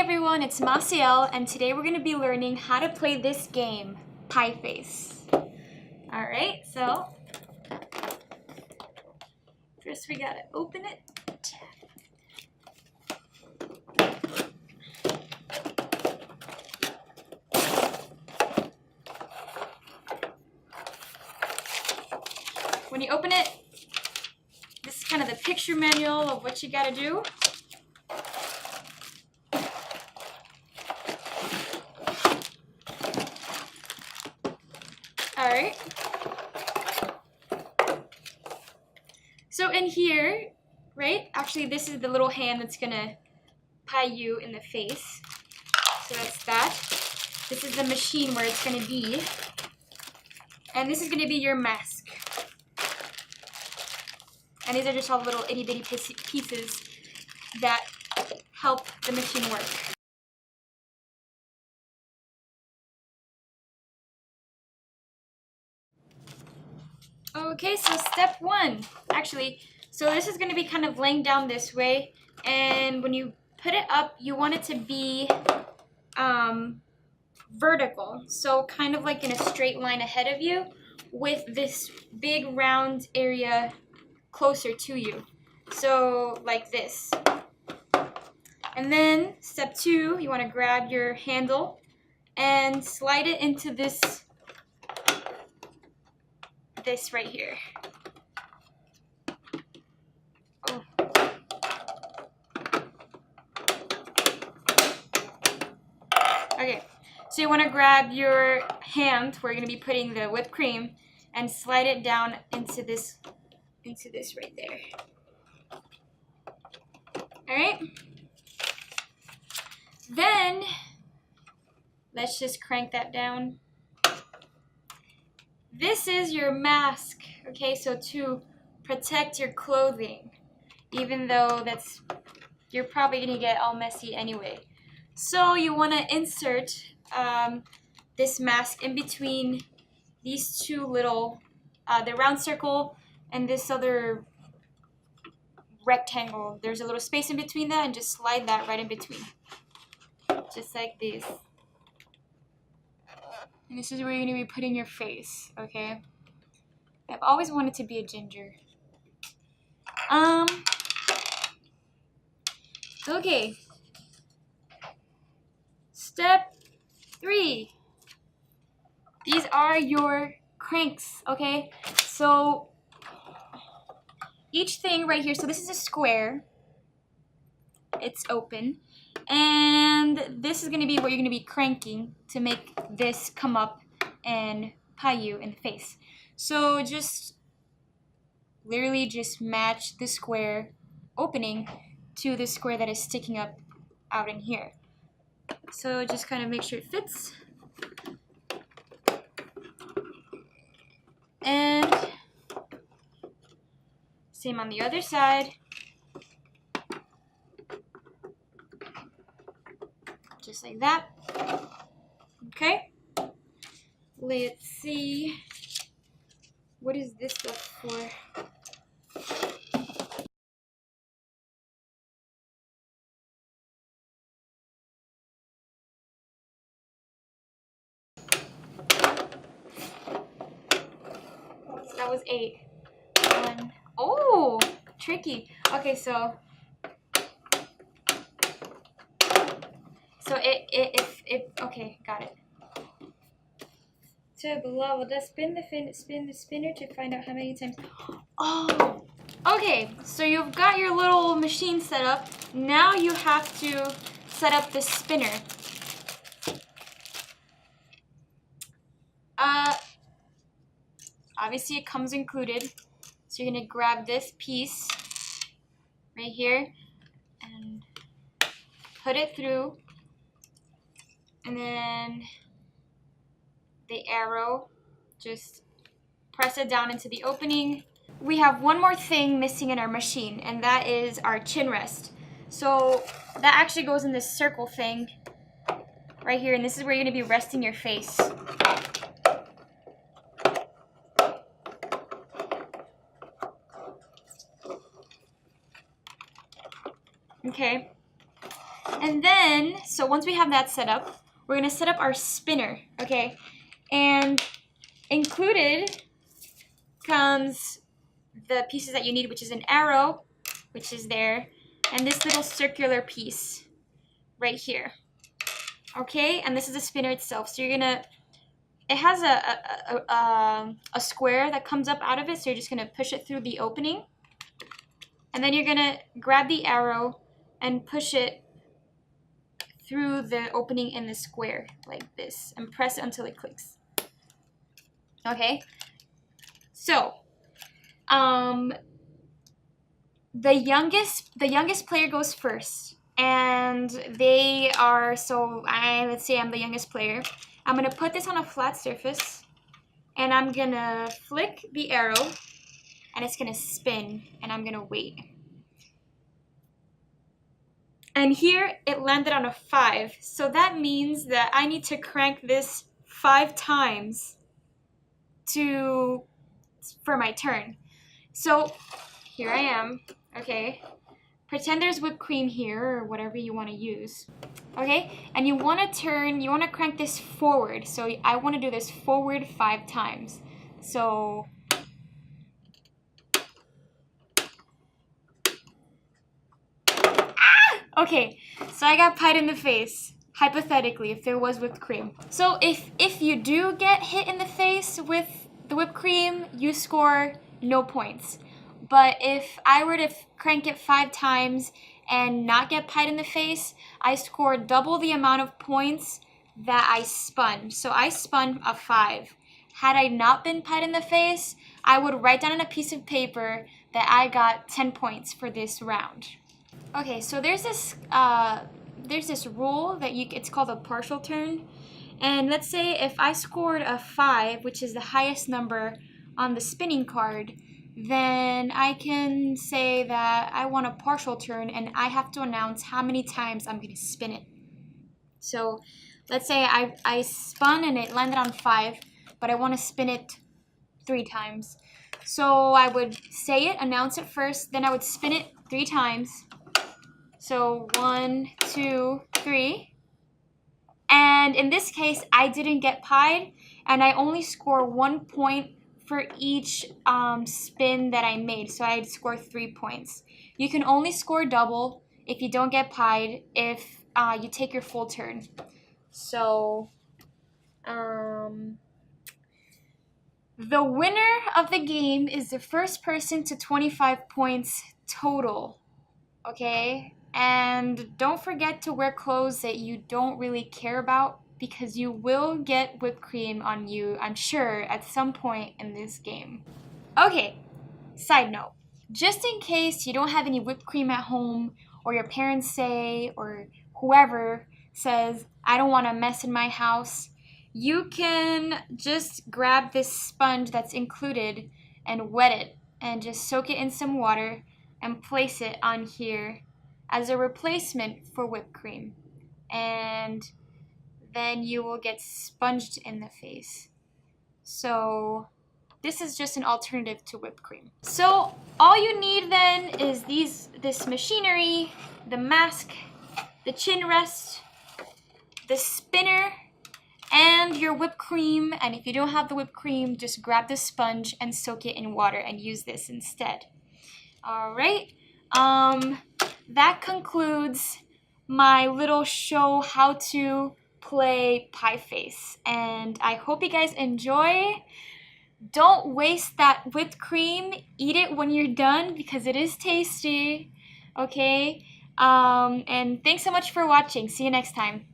everyone, it's Maciel, and today we're going to be learning how to play this game, Pie Face. Alright, so first we gotta open it. When you open it, this is kind of the picture manual of what you gotta do. Alright. So in here, right, actually this is the little hand that's gonna pie you in the face. So that's that. This is the machine where it's gonna be. And this is gonna be your mask. And these are just all little itty bitty pieces that help the machine work. Okay, so step one, actually, so this is going to be kind of laying down this way, and when you put it up, you want it to be vertical, so kind of like in a straight line ahead of you with this big round area closer to you, so like this. And then step two, you want to grab your handle and slide it into this right here. Oh. Okay, so you want to grab your hand where you're going to be putting the whipped cream and slide it down into this right there. Alright? Then let's just crank that down. This is your mask, okay, so to protect your clothing, even though you're probably going to get all messy anyway. So you want to insert this mask in between these two little, the round circle and this other rectangle. There's a little space in between that, and just slide that right in between, just like this. And this is where you're going to be putting your face, okay? I've always wanted to be a ginger. Okay. Step 3. These are your cranks, okay? So each thing right here, so this is a square. It's open. And this is going to be what you're going to be cranking to make this come up and pie you in the face. So literally just match the square opening to the square that is sticking up out in here. So just kind of make sure it fits. And same on the other side. Just like that. Okay. Let's see. What is this stuff for? So that was 8. 1. Oh, tricky. Okay, so okay, got it. To below, let's spin the spinner to find out how many times. Oh, okay. So you've got your little machine set up. Now you have to set up the spinner. Obviously it comes included. So you're gonna grab this piece right here and put it through, and then the arrow, just press it down into the opening. We have one more thing missing in our machine, and that is our chin rest. So that actually goes in this circle thing right here, and this is where you're going to be resting your face. Okay. And then, so once we have that set up, we're gonna set up our spinner, okay? And included comes the pieces that you need, which is an arrow, which is there, and this little circular piece right here. Okay, and this is the spinner itself. So you're gonna, it has a square that comes up out of it, so you're just gonna push it through the opening. And then you're gonna grab the arrow and push it through the opening in the square like this and press it until it clicks. Okay, so the youngest player goes first, and they are, so let's say I'm the youngest player. I'm gonna put this on a flat surface, and I'm gonna flick the arrow, and it's gonna spin, and I'm gonna wait. And here it landed on a 5, so that means that I need to crank this 5 times for my turn. So here I am, okay? Pretend there's whipped cream here or whatever you want to use, okay? And you want to crank this forward. So I want to do this forward 5 times. So okay, so I got pied in the face, hypothetically, if there was whipped cream. So if you do get hit in the face with the whipped cream, you score no points. But if I were to crank it 5 times and not get pied in the face, I score double the amount of points that I spun. So I spun a 5. Had I not been pied in the face, I would write down on a piece of paper that I got 10 points for this round. Okay, so there's this rule that it's called a partial turn. And let's say if I scored a 5, which is the highest number on the spinning card, then I can say that I want a partial turn and I have to announce how many times I'm going to spin it. So let's say I spun and it landed on 5, but I want to spin it 3 times. So I would say it, announce it first, then I would spin it 3 times. So 1, 2, 3. And in this case, I didn't get pied, and I only score 1 point for each spin that I made. So I'd score 3 points. You can only score double if you don't get pied if you take your full turn. So the winner of the game is the first person to 25 points total. Okay? And don't forget to wear clothes that you don't really care about, because you will get whipped cream on you, I'm sure, at some point in this game. Okay, side note. Just in case you don't have any whipped cream at home, or your parents say, or whoever says, I don't want a mess in my house, you can just grab this sponge that's included and wet it, and just soak it in some water and place it on here as a replacement for whipped cream. And then you will get sponged in the face. So this is just an alternative to whipped cream. So all you need then is this machinery, the mask, the chin rest, the spinner, and your whipped cream. And if you don't have the whipped cream, just grab the sponge and soak it in water and use this instead. All right. That concludes my little show how to play Pie Face, and I hope you guys enjoy. Don't waste that whipped cream. Eat it when you're done because it is tasty. Okay? And thanks so much for watching. See you next time.